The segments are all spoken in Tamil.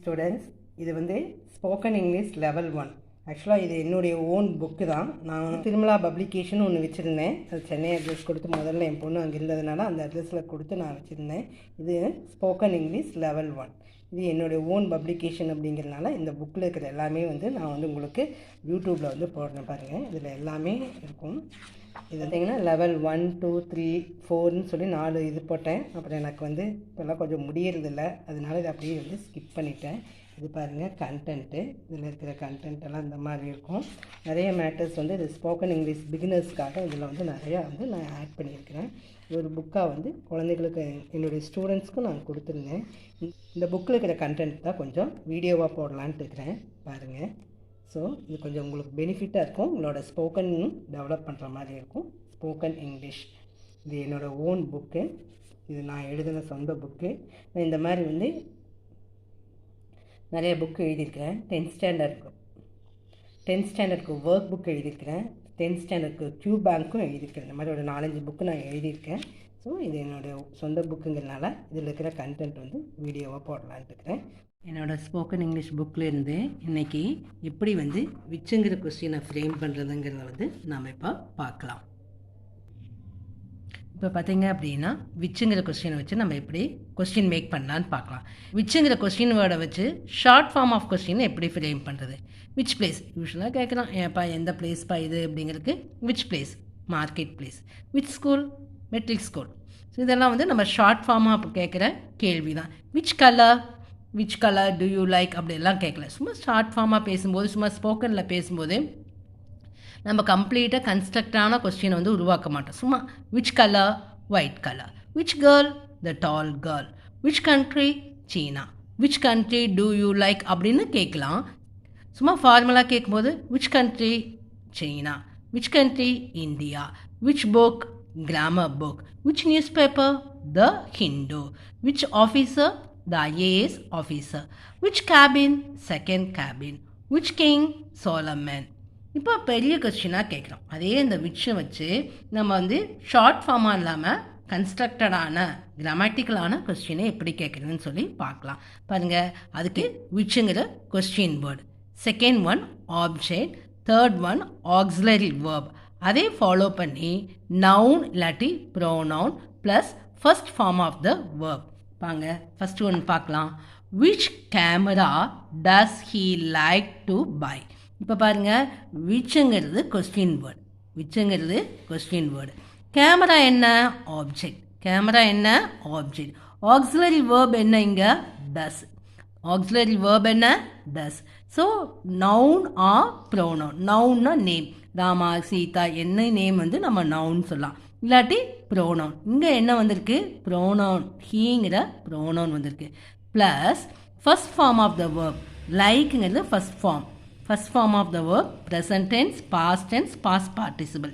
ஸ்டூடெண்ட்ஸ், இது வந்து ஸ்போக்கன் இங்கிலீஷ் லெவல் 1. ஆக்சுவலாக இது என்னுடைய ஓன் புக்கு தான். நான் திருமலா பப்ளிகேஷன் ஒன்று வச்சுருந்தேன். அது சென்னை அட்ரஸ் கொடுத்து முதல்ல என் பொண்ணு அங்கே இருந்ததுனால அந்த அட்ரஸில் கொடுத்து நான் வச்சுருந்தேன். இது ஸ்போக்கன் இங்கிலீஷ் லெவல் 1. இது என்னுடைய ஓன் பப்ளிகேஷன் அப்படிங்கிறதுனால இந்த புக்கில் இருக்கிற எல்லாமே வந்து நான் வந்து உங்களுக்கு யூடியூப்பில் வந்து போடுறேன் பாருங்கள். இதில் எல்லாமே இருக்கும். இது பார்த்திங்கன்னா லெவல் 1, 2, 3, 4ன்னு சொல்லி 4 இது போட்டேன். அப்புறம் எனக்கு வந்து இப்போல்லாம் கொஞ்சம் முடியறதில்ல, அதனால இதை அப்படியே வந்து ஸ்கிப் பண்ணிட்டேன். இது பாருங்கள் கண்டென்ட்டு, இதில் இருக்கிற கண்டென்ட் எல்லாம் இந்த மாதிரி இருக்கும். நிறைய மேட்டர்ஸ் வந்து இது ஸ்போக்கன் இங்கிலீஷ் பிகினர்ஸ்க்காக இதில் வந்து நிறையா வந்து நான் ஆட் பண்ணியிருக்கிறேன். ஒரு புக்காக வந்து குழந்தைகளுக்கு என்னுடைய ஸ்டூடெண்ட்ஸ்க்கும் நான் கொடுத்துருந்தேன். இந்த புக்கில் இருக்கிற கண்டென்ட் தான் கொஞ்சம் வீடியோவாக போடலான்ட்டு இருக்கிறேன் பாருங்கள். ஸோ இது கொஞ்சம் உங்களுக்கு பெனிஃபிட்டாக இருக்கும், உங்களோட ஸ்போக்கன் டெவலப் பண்ணுற மாதிரி இருக்கும். ஸ்போக்கன் இங்கிலீஷ் இது என்னோடய ஓன் புக்கு, இது நான் எழுதின சொந்த புக்கு. நான் இந்த மாதிரி வந்து நிறைய புக்கு எழுதியிருக்கிறேன். 10th ஸ்டாண்டர்டுக்கு ஒர்க் புக் எழுதியிருக்கிறேன், 10th ஸ்டாண்டர்டுக்கு கியூ பேங்க்கும் எழுதியிருக்கிறேன். இந்த மாதிரி ஒரு 4-5 புக்கு நான் எழுதியிருக்கேன். ஸோ இது என்னோடய சொந்த புக்குங்கிறதுனால இதில் இருக்கிற கண்டென்ட் வந்து வீடியோவாக போடலான்ட்டு இருக்கிறேன். என்னோடய ஸ்போக்கன் இங்கிலீஷ் புக்கிலேருந்து இன்றைக்கி எப்படி வந்து விச்சுங்கிற கொஸ்டினை ஃப்ரேம் பண்ணுறதுங்கிறத வந்து நாம் இப்போ பார்க்கலாம். இப்போ பார்த்தீங்க அப்படின்னா விச்சுங்கிற கொஸ்டினை வச்சு நம்ம எப்படி கொஸ்டின் மேக் பண்ணலான்னு பார்க்கலாம். விச்சுங்கிற கொஸ்டின் வேர்டை வச்சு ஷார்ட் ஃபார்ம் ஆஃப் கொஸ்டினை எப்படி ஃப்ரேம் பண்ணுறது. விச் பிளேஸ் யூஸ்வலாக கேட்குறோம், ஏன்ப்பா எந்த பிளேஸ்ப்பா இது அப்படிங்கிறதுக்கு which place, market place. Which school, matric school. So இதெல்லாம் வந்து நம்ம ஷார்ட் ஃபார்மாக கேட்குற கேள்வி தான். Which colour do you like அப்படிலாம் கேட்கல. சும்மா ஷார்ட் ஃபார்மாக பேசும்போது, சும்மா ஸ்போக்கனில் பேசும்போது நம்ம கம்ப்ளீட்டாக கன்ஸ்ட்ரக்டான கொஸ்டினை வந்து உருவாக்க மாட்டோம். சும்மா which colour, white colour. Which girl, the tall girl. Which country, China. Which country do you like அப்படின்னு கேட்கலாம். சும்மா ஃபார்மலாக கேட்கும்போது which country, China. Which country, India. Which book, grammar book. Which newspaper, The Hindu. Which officer, the IAS officer. Which cabin, second cabin. Which king, Solomon. இப்போ பெரிய கொஸ்டினாக கேட்குறோம். அதே இந்த விச்சை வச்சு நம்ம வந்து ஷார்ட் ஃபார்மாக இல்லாமல் கன்ஸ்ட்ரக்டடான கிராமட்டிக்கலான கொஸ்டினை எப்படி கேட்குறதுன்னு சொல்லி பார்க்கலாம். பாருங்கள், அதுக்கு விச்சுங்கிற question word, second one object, third one auxiliary verb. அதே ஃபாலோ பண்ணி நவுன் இல்லாட்டி pronoun plus first form of the verb. பாங்க ஃபர்ஸ்ட் ஒன் பார்க்கலாம். Which camera does he like to buy. இப்போ பாருங்கள், விச்சுங்கிறது கொஸ்டின் வேர்டு, விச்சுங்கிறது கொஸ்டின் வேர்டு. கேமரா என்ன, ஆப்ஜெக்ட். கேமரா என்ன, ஆப்ஜெக்ட். ஆக்ஸிலரி வேர்ப் என்ன இங்கே, டஸ். ஆக்ஸிலரி வேர்ப் என்ன, does. So noun or pronoun. நவுன்னா நேம், ராமா, சீதா, என்ன நேம் வந்து நம்ம நவுன் சொல்லலாம், இல்லாட்டி ப்ரோனவுன். இங்கே என்ன வந்திருக்கு, ப்ரோனவுன், ஹீங்கிற ப்ரோனவுன் வந்திருக்கு. Plus first form of the verb, லைக்குங்கிறது first form. First form of the verb present tense, past tense, past participle.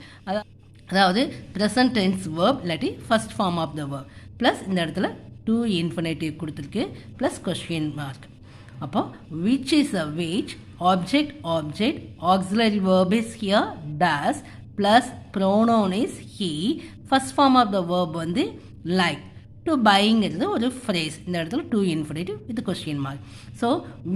அதாவது ப்ரெசன்ட் டென்ஸ் வேர்ப் இல்லாட்டி first form of the verb. Plus இந்த இடத்துல டு இன்ஃபினிட்டிவ் கொடுத்துருக்கு, ப்ளஸ் கொஸ்டின் மார்க். அப்போ which is a which, object, auxiliary verb is here, does, plus pronoun is he, first form of the verb வந்து like. to buyங்கிறது ஒரு phrase, இந்த இடத்துல to infinitive with question mark. so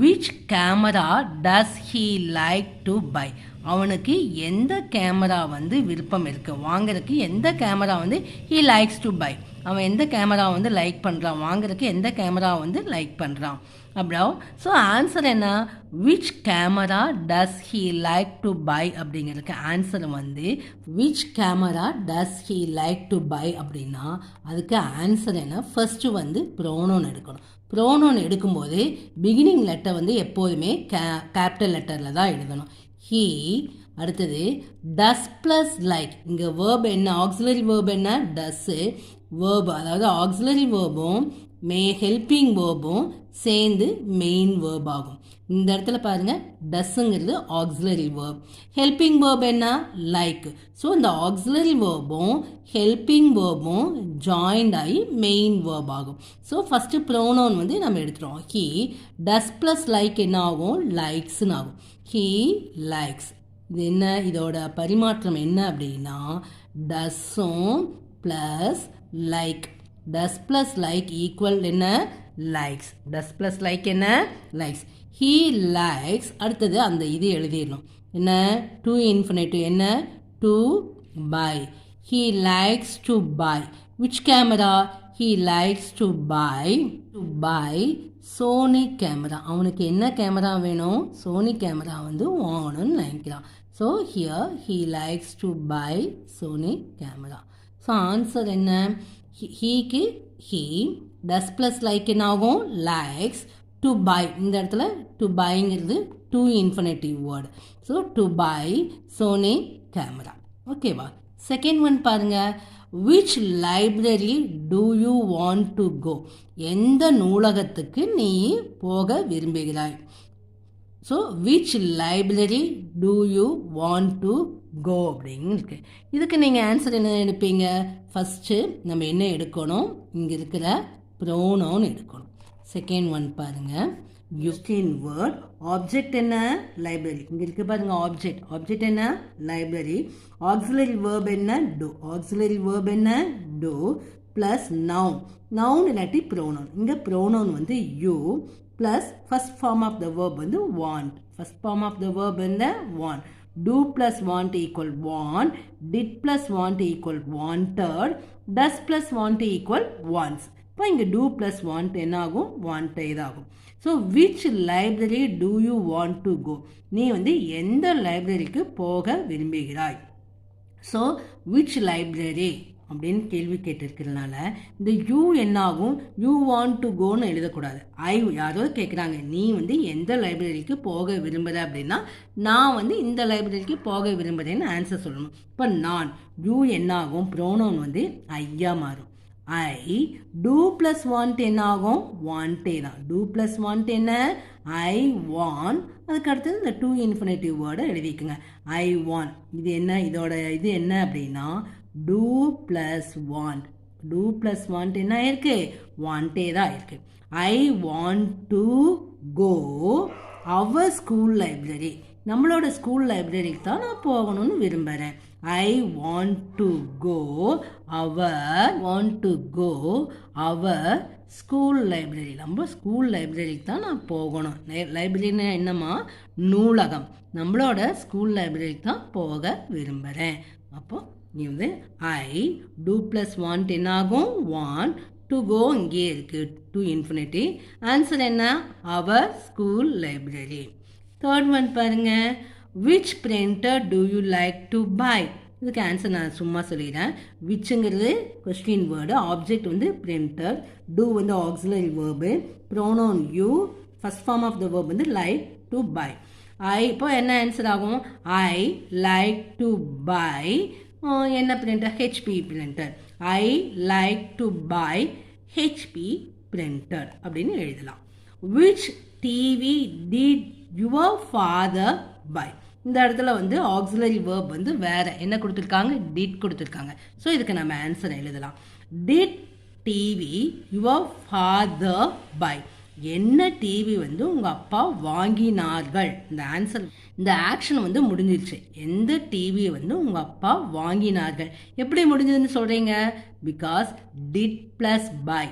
which camera does he like to buy. அவனுக்கு எந்த கேமரா வந்து விருப்பம் இருக்குது, வாங்குறதுக்கு எந்த கேமரா வந்து he likes to buy. அவன் எந்த கேமரா வந்து லைக் பண்ணுறான், வாங்குறதுக்கு எந்த கேமரா வந்து லைக் பண்ணுறான் அப்படின்னா. ஸோ ஆன்சர் என்ன, which camera does he like to buy அப்படிங்கிறதுக்கு ஆன்சர் வந்து which camera does he like to buy அப்படின்னா அதுக்கு ஆன்சர் என்ன, ஃபர்ஸ்ட்டு வந்து ப்ரோனோன் எடுக்கணும். ப்ரோனோன் எடுக்கும்போது பிகினிங் லெட்டர் வந்து எப்போதுமே கேபிட்டல் லெட்டரில் தான் எழுதணும். ஹீ, அடுத்தது டஸ் ப்ளஸ் லைக். இங்கே வேர்ப் என்ன, ஆக்ஸிலரி வேர்ப் என்ன, டஸ்ஸு. வேர்பு அதாவது ஆக்ஸிலரி வேர்பும் ஹெல்பிங் வேர்பும் சேர்ந்து மெயின் வேர்ப் ஆகும். இந்த இடத்துல பாருங்கள், டஸ்ஸுங்கிறது ஆக்ஸிலரி வேர்ப், ஹெல்பிங் வேர்ப் என்ன, லைக். ஸோ இந்த ஆக்ஸிலரி வேர்பும் ஹெல்பிங் வேர்பும் ஜாயிண்ட் ஆகி மெயின் வேர்ப் ஆகும். ஸோ ஃபஸ்ட்டு ப்ரோனவுன் வந்து நம்ம எடுத்துகிறோம். ஹீ டஸ் ப்ளஸ் லைக் என்ன ஆகும், லைக்ஸ்ன்னு ஆகும். He likes. இது என்ன, இதோட பரிமாற்றம் என்ன அப்படின்னா டஸ்ஸும் ப்ளஸ் லைக். டஸ் ப்ளஸ் லைக் ஈக்குவல் என்ன, லைக்ஸ். டஸ் ப்ளஸ் லைக் என்ன? லைக்ஸ். He likes. அடுத்தது அந்த இது எழுதிடணும். என்ன? டு இன்ஃபினிட்டிவ் என்ன? To buy. He likes to buy. Which camera? He likes to buy Sony camera. அவனுக்கு என்ன கேமரா வேணும்? சோனி கேமரா வந்து வாங்கணும்னு நினைக்கிறான். So here he likes to buy Sony camera. So answer என்ன? ஹீக்கு ஹீ, டஸ் ப்ளஸ் லைக் என்ன ஆகும்? லைக்ஸ். டு பை, இந்த இடத்துல டு பைங்கிறது to infinitive word. So to buy Sony camera. ஓகேவா? செகண்ட் ஒன் பாருங்க. Which library do you want to go? எந்த நூலகத்துக்கு நீ போக விரும்புகிறாய்? So which library do you want to go அப்படின்னு இருக்கு. இதுக்கு நீங்கள் ஆன்சர் என்ன எடுப்பீங்க? ஃபஸ்ட்டு நம்ம என்ன எடுக்கணும்? இங்கே இருக்கிற ப்ரோனவுன் எடுக்கணும். செகண்ட் ஒன் பாருங்கள். யூஸ்டின் வேர்ட். ஆப்ஜெக்ட் என்ன? லைப்ரரி. இங்கே இருக்கு பாருங்க ஆப்ஜெக்ட். ஆப்ஜெக்ட் என்ன? லைப்ரரி. ஆக்சிலரி வேர்ப் என்ன? டூ. ஆக்சிலரி வேர்ப் என்ன? Do plus noun. நவுன் இல்லாட்டி ப்ரோனவுன். இங்கே ப்ரோனவுன் வந்து you plus first form of the verb வந்து want. First form of the verb என்ன? Want. Do plus want equal want. Did plus want equal wanted. Does plus want equal wants. இப்போ இங்கே do plus want என்ன ஆகும்? wanted ஆகும். So which library do you want to go? நீ வந்து எந்த லைப்ரரிக்கு போக விரும்புகிறாய்? ஸோ விச் லைப்ரரி அப்படின்னு கேள்வி கேட்டிருக்கிறதுனால இந்த யூ என்ன ஆகும்? யூ வாண்ட் டு கோன்னு எழுதக்கூடாது. யாரோ கேட்குறாங்க, நீ வந்து எந்த லைப்ரரிக்கு போக விரும்புகிற அப்படின்னா நான் வந்து இந்த லைப்ரரிக்கு போக விரும்புகிறேன்னு ஆன்சர் சொல்லணும். இப்போ நான் யூ என்ன ஆகும்? ப்ரோனவுன் வந்து ஐயா மாறும். ஐ டூ ப்ளஸ் வாண்ட் என்ன ஆகும்? வாண்டே தான். டூ ப்ளஸ் வாண்ட் என்ன? I want. அதுக்கு அடுத்தது இந்த டூ இன்ஃபினிட்டிவ் வேர்டை எழுதிக்குங்க. I want. இது என்ன? இதோட இது என்ன அப்படின்னா do plus want. do plus want என்ன இருக்கு? வாண்டே தான் இருக்கு. I want to go our school library. நம்மளோட ஸ்கூல் லைப்ரரிக்கு தான் நான் போகணும்னு விரும்புகிறேன். I want to go our school library. நம்ம ஸ்கூல் லைப்ரரிக்கு தான் நான் போகணும். லைப்ரரின்னா என்னம்மா? நூலகம். நம்மளோட ஸ்கூல் லைப்ரரிக்கு தான் போக விரும்புகிறேன். அப்போ நீ வந்து ஐ டூ ப்ளஸ் வாண்ட் என்ன ஆகும்? வாண்ட். டு கோ இங்கே இருக்குது டு இன்ஃபினிட்டி. ஆன்சர் என்ன? Our school library. Third one பாருங்க. Which printer do you like to buy? இதுக்கு ஆன்சர் நான் சும்மா சொல்லிடுறேன். விச்சுங்கிறது கொஸ்டின் வேர்டு. ஆப்ஜெக்ட் வந்து பிரிண்டர். டூ வந்து auxiliary verb. Pronoun you. First form of the verb வந்து லைக் டு பை. இப்போ என்ன ஆன்சர் ஆகும்? ஐ லைக் டு பை என்ன printer? HP printer. I like to buy HP printer அப்படின்னு எழுதலாம். Which TV did your father buy? இந்த இடத்துல வந்து ஆக்சிலரி வேர்ப் வந்து வேற என்ன கொடுத்துருக்காங்க? டிட் கொடுத்துருக்காங்க. ஸோ இதுக்கு நம்ம ஆன்சர் எழுதலாம். Did TV your father buy? என்ன டிவி வந்து உங்கள் அப்பா வாங்கினார்கள்? இந்த ஆன்சர், இந்த ஆக்ஷன் வந்து முடிஞ்சிருச்சு. எந்த டிவியை வந்து உங்கள் அப்பா வாங்கினார்கள்? எப்படி முடிஞ்சதுன்னு சொல்கிறீங்க? Because did plus buy.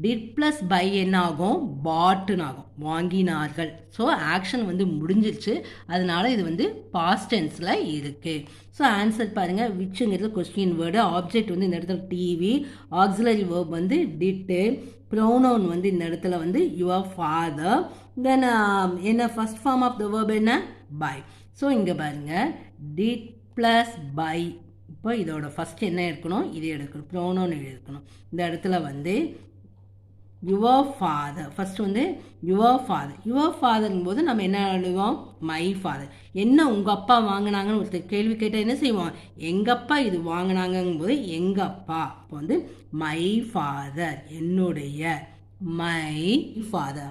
Did plus buy என்ன ஆகும்? பாட்டுன்னு ஆகும். வாங்கினார்கள். ஸோ ஆக்ஷன் வந்து முடிஞ்சிருச்சு. அதனால இது வந்து பாஸ்ட் டென்ஸில் இருக்குது. ஸோ ஆன்சர் பாருங்கள். விச்சுங்கிறது கொஸ்டின் வேர்டு. ஆப்ஜெக்ட் வந்து இந்த இடத்துல டிவி. ஆக்சிலரி வேர்ப் வந்து டிட்டு. ப்ரோனவுன் வந்து இந்த இடத்துல வந்து யுவர் ஃபாதர். தென் என்ன first form of the verb என்ன? பை. ஸோ இங்கே பாருங்கள். Did plus buy. இப்போ இதோட ஃபஸ்ட் என்ன எடுக்கணும்? இது எடுக்கணும். ப்ரோனவுன் எடுக்கணும். இந்த இடத்துல வந்து யுவர் ஃபாதர். ஃபர்ஸ்ட் வந்து யுவர் ஃபாதர். யுவர் ஃபாதருங்கும் போது நம்ம என்ன எழுதுவோம்? My father. என்ன உங்கள் அப்பா வாங்கினாங்கன்னு ஒருத்தர் கேள்வி கேட்டால் என்ன செய்வோம்? எங்கள் அப்பா இது வாங்கினாங்கும் போது எங்கள் அப்பா. இப்போ வந்து மை ஃபாதர் என்னுடைய. மை ஃபாதர்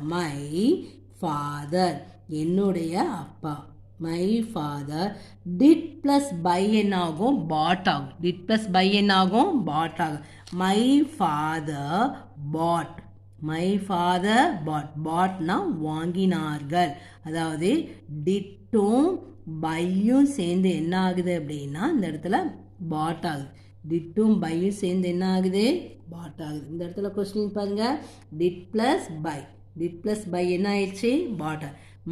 என்னுடைய அப்பா. My father. Did plus buy என்ன ஆகும்? பாட் ஆகும். டிட் ப்ளஸ் பை என்ன ஆகும்? பாட் ஆகும். My father bought. My father bought. பாட்னா வாங்கினார்கள். அதாவது டிட்டும் பையும் சேர்ந்து என்ன ஆகுது அப்படின்னா இந்த இடத்துல பாட் ஆகுது. டிட்டும் பையும் சேர்ந்து என்ன ஆகுது? பாட் ஆகுது. இந்த இடத்துல கொஸ்டின் பாருங்கள், did plus buy. Did plus buy என்ன ஆயிடுச்சு? பாட்.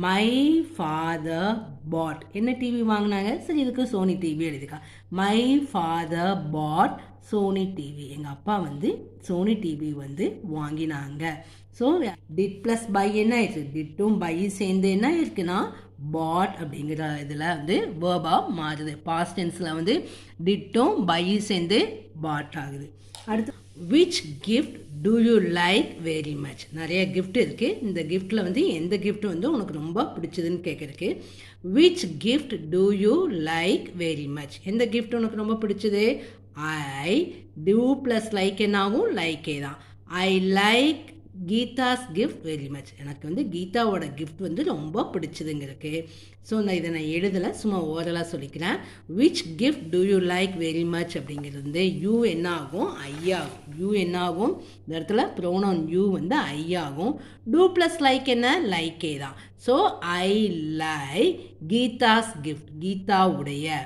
My father bought. என்ன டிவி வாங்கினாங்க? சரி, இதுக்கு சோனி டிவி எழுதிக்கா. My father bought Sony TV. எங்கள் அப்பா வந்து சோனி டிவி வந்து வாங்கினாங்க. ஸோ டிட் ப்ளஸ் பை என்ன ஆயிடுச்சு? டிட்டும் பை சேர்ந்து என்ன இருக்குன்னா பாட் அப்படிங்கிற இதில் வந்து வேர்பாக மாறுது. பாஸ்ட் டென்ஸில் வந்து டிட்டும் பை சேர்ந்து பாட் ஆகுது. அடுத்து, which gift do you like very much. நிறைய கிஃப்ட் இருக்குது. இந்த கிஃப்ட்டில் வந்து எந்த கிஃப்ட் வந்து உனக்கு ரொம்ப பிடிச்சதுன்னு கேட்குறதுக்கு which gift do you like very much. எந்த கிஃப்ட் உனக்கு ரொம்ப பிடிச்சது? ஐ டூ ப்ளஸ் லைக் என்னாகும்? லைக்கே தான். ஐ like Geetha's gift very much. எனக்கு வந்து கீதாவோட கிஃப்ட் வந்து ரொம்ப பிடிச்சதுங்கிறதுக்கு. ஸோ நான் எழுதலை, சும்மா ஓரலாக சொல்லிக்கிறேன். Which gift do you like very much அப்படிங்கிறது வந்து யூ என்ன ஆகும்? ஐ ஆகும். யூ என்ன ஆகும்? இந்த இடத்துல ப்ரோனவுன் யூ வந்து ஐ ஆகும். டூ ப்ளஸ் லைக் என்ன? லைக்கே தான். So I like Geetha's gift. கீதாவுடைய.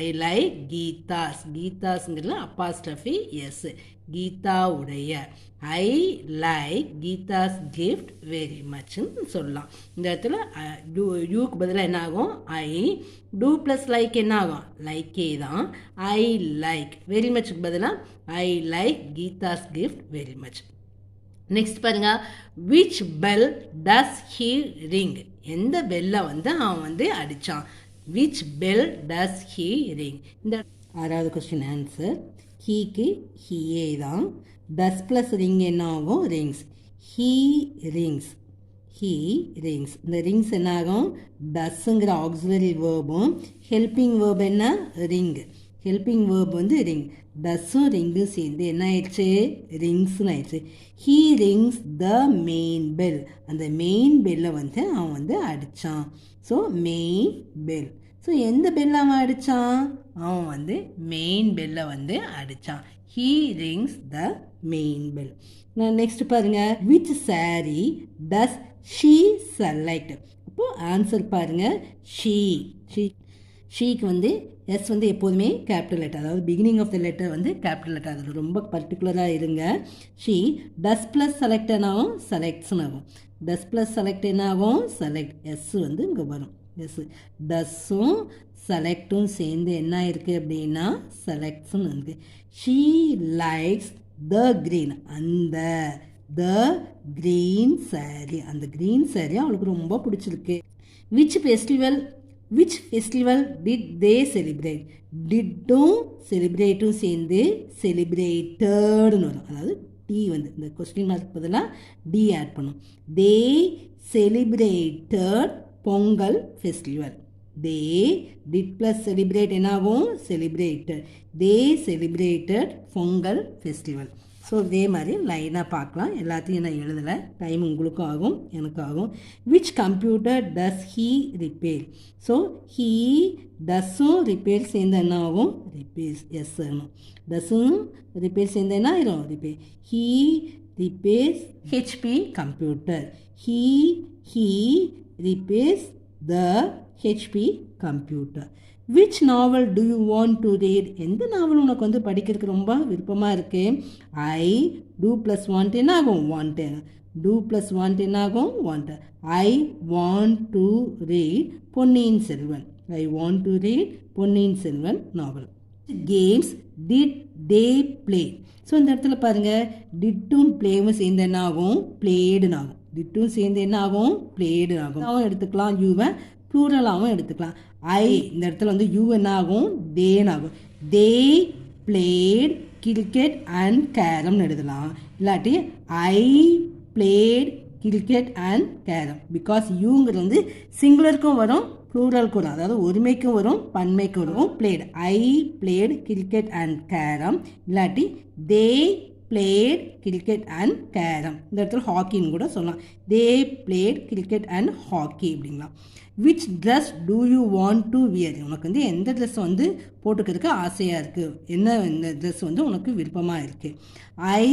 I like Geetha's. கீதாஸ்ங்கிறது அப்பாஸ்ட்ரஃபி எஸ். கீதாவுடைய. I like Geetha's gift very மச்ன்னு சொல்லலாம். இந்த இடத்துல யூக்கு பதிலாக என்ன ஆகும்? ஐ. டூ ப்ளஸ் லைக் என்ன ஆகும்? லைக்கே தான். I like. வெரி மச்சுக்கு பதிலாக I like Geetha's gift very much. Next பாருங்க, which bell does he ring. எந்த பெல்லை வந்து அவன் வந்து அடித்தான்? Which bell does he ring. இந்த 6வது கொஸ்டின் ஆன்சர். ஹீக்கு ஹீயே தான். டஸ் ப்ளஸ் ரிங் என்ன ஆகும்? Rings. He rings. He rings. இந்த ரிங்ஸ் என்ன ஆகும்? டஸ்ஸுங்கிற ஆக்ஸிலரி வேர்பும் ஹெல்பிங் வேர்ப் என்ன? ரிங். ஹெல்பிங் வேர்ப் வந்து ரிங். டஸ்ஸும் ரிங்கும் சேர்ந்து என்ன ஆயிடுச்சு? ரிங்ஸ்னு ஆயிடுச்சு. He rings the main bell. அந்த மெயின் பெல்லை வந்து அவன் வந்து அடித்தான். So main bell. ஸோ எந்த பெல்லை அவன் அடித்தான்? அவன் வந்து மெயின் பெல்லை வந்து அடித்தான். He rings the main bell. Next பாருங்க, which sari does she select. அப்போது ஆன்சர் பாருங்க, ஷீ. ஷீக்கு வந்து எஸ் வந்து எப்போதுமே கேபிட்டல் லெட்டர், அதாவது பிகினிங் ஆஃப் த லெட்டர் வந்து கேபிட்டல் லெட்டர். அதில் ரொம்ப பர்டிகுலராக இருங்க. ஷீ. டஸ் ப்ளஸ் செலக்ட் என்ன ஆகும்? செலக்ட்ஸ்னு ஆகும். டஸ் ப்ளஸ் செலக்ட் என்ன ஆகும்? செலக்ட். எஸ் வந்து இங்கே வரும். எஸ். டஸ்ஸும் செலக்டும் சேர்ந்து என்ன இருக்குது அப்படின்னா செலக்ட்ஸ்னு இருக்குது. She likes the green. அந்த த க்ரீன் சாரி. அந்த க்ரீன் சாரி அவளுக்கு ரொம்ப பிடிச்சிருக்கு. Which festival did they celebrate. டிட்டும் செலிப்ரேட்டும் சேர்ந்து செலிப்ரேட்டட்னு வரும். அதாவது டி வந்து இந்த கொஸ்டின் மார்க் பதிலாக டி ஆட் பண்ணும். They celebrated Pongal festival. They did plus celebrate என்னாகும்? Celebrated. They celebrated Pongal festival. So இதே மாதிரி லைனாக பார்க்கலாம். எல்லாத்தையும் நான் எழுதலை, டைம் உங்களுக்கும் ஆகும் எனக்கும் ஆகும். Which computer does he repair. So he டஸ்ஸும் ரிப்பேர் சேர்ந்து என்ன ஆகும்? ரிப்பேர்ஸ். எஸ் ஆகணும். டஸ்ஸும் ரிப்பேர் சேர்ந்து என்ன ஆயிரும்? Repair. He repairs HP computer. He repairs the HP computer. Which novel to you want to read. எந்த நாவல் உனக்கு வந்து படிக்கிறதுக்கு ரொம்ப விருப்பமாக இருக்குது? ஐ டூ ப்ளஸ் வாண்ட் என்ன ஆகும்? வாண்ட். டூ ப்ளஸ் வாண்ட் என்ன ஆகும்? Want. I want to read Ponniyin Selvan. I want to read Ponniyin Selvan novel. Games did they play. So இந்த இடத்துல பாருங்கள், டிட்டும் ப்ளேவும் சேர்ந்து என்ன ஆகும்? ப்ளேடுன்னு ஆகும். டிட்டும் சேர்ந்து என்ன ஆகும்? ப்ளேடுன்னு ஆகும். அவன் எடுத்துக்கலாம், யூவை ப்ளூரலாகவும் எடுத்துக்கலாம். ஐ இந்த இடத்துல வந்து யூ என்ன ஆகும்? தேன்னு ஆகும். தே பிளேட் கிரிக்கெட் அண்ட் கேரம்னு எழுதலாம். இல்லாட்டி I played cricket and carrom. Because யூங்கிறது வந்து சிங்குலருக்கும் வரும் ப்ளூரலுக்கும் வரும், அதாவது ஒருமைக்கும் வரும் பன்மைக்கும் வரும். Played. I played cricket and carrom. இல்லாட்டி they played cricket and carrom. இந்த இடத்துல ஹாக்கின்னு கூட சொல்லலாம். They played cricket and hockey அப்படிங்களாம். Which dress do you want to wear. உனக்கு வந்து எந்த ட்ரெஸ் வந்து போட்டுக்கிறதுக்கு ஆசையாக இருக்குது, என்ன இந்த ட்ரெஸ் வந்து உனக்கு விருப்பமாக இருக்குது? I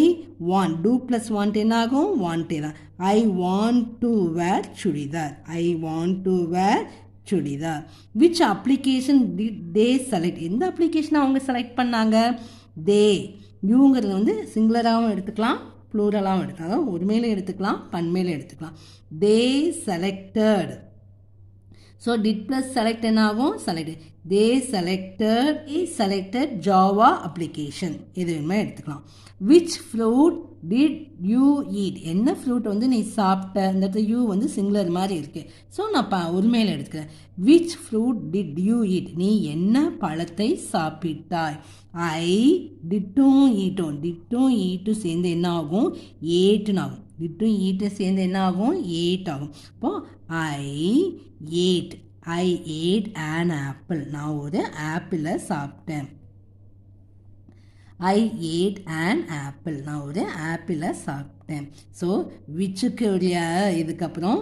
want. To plus want என்ன ஆகும்? வாண்டே தான். I want to wear churidar. I want to wear churidar. Which application did they select. எந்த அப்ளிகேஷனை அவங்க செலக்ட் பண்ணாங்க? தே யூங்கிறது வந்து சிங்குலராகவும் எடுத்துக்கலாம், ப்ளூரலாகவும் எடுத்துக்கலாம். அதாவது ஒருமையில எடுத்துக்கலாம், பன்மையில எடுத்துக்கலாம். They selected. So did plus select என்ன ஆகும்? Selected. They selected Java application. இது வேணுமா எடுத்துக்கலாம். Which fruit did you eat? என்ன ஃப்ரூட் வந்து நீ சாப்பிட்ட? இந்த இடத்துல யூ வந்து சிங்குலர் மாதிரி இருக்கு. ஸோ நான் ஒருமையில் எடுத்துக்கிறேன். Which fruit did you eat? நீ என்ன பழத்தை சாப்பிட்டாய்? ஐ டிட்டும் ஈட்டும். டிட்டும் ஈட்டும் சேர்ந்து என்ன ஆகும்? ஏட்டுன்னு ஆகும். டிட்டும் ஈட்டும் சேர்ந்து என்ன ஆகும்? 8 ஆகும். இப்போ I ate. I ate an apple. நான் ஒரு ஆப்பிளை சாப்பிட்டேன். I ate an apple. நான் ஒரு ஆப்பிளை சாப்பிட்டேன். ஸோ விச்சுக்கு உடைய இதுக்கப்புறம்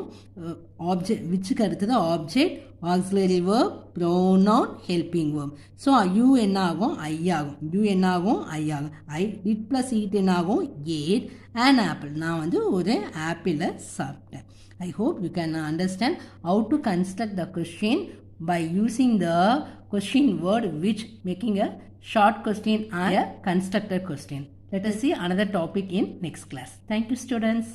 ஆப்ஜெக்ட், விச்சுக்கு அடுத்தது object, auxiliary verb, pronoun, helping verb. So you என்ன ஆகும்? ஐ ஆகும். யூ என்ன ஆகும்? ஐ ஆகும். ஐ டிட் ப்ளஸ் ஈட் என்ன ஆகும்? Ate an apple. நான் வந்து ஒரு ஆப்பிளை சாப்பிட்டேன். I hope you can understand how to construct the question by using the question word which making a short question and a constructed question. Let us see another topic in next class. Thank you, students.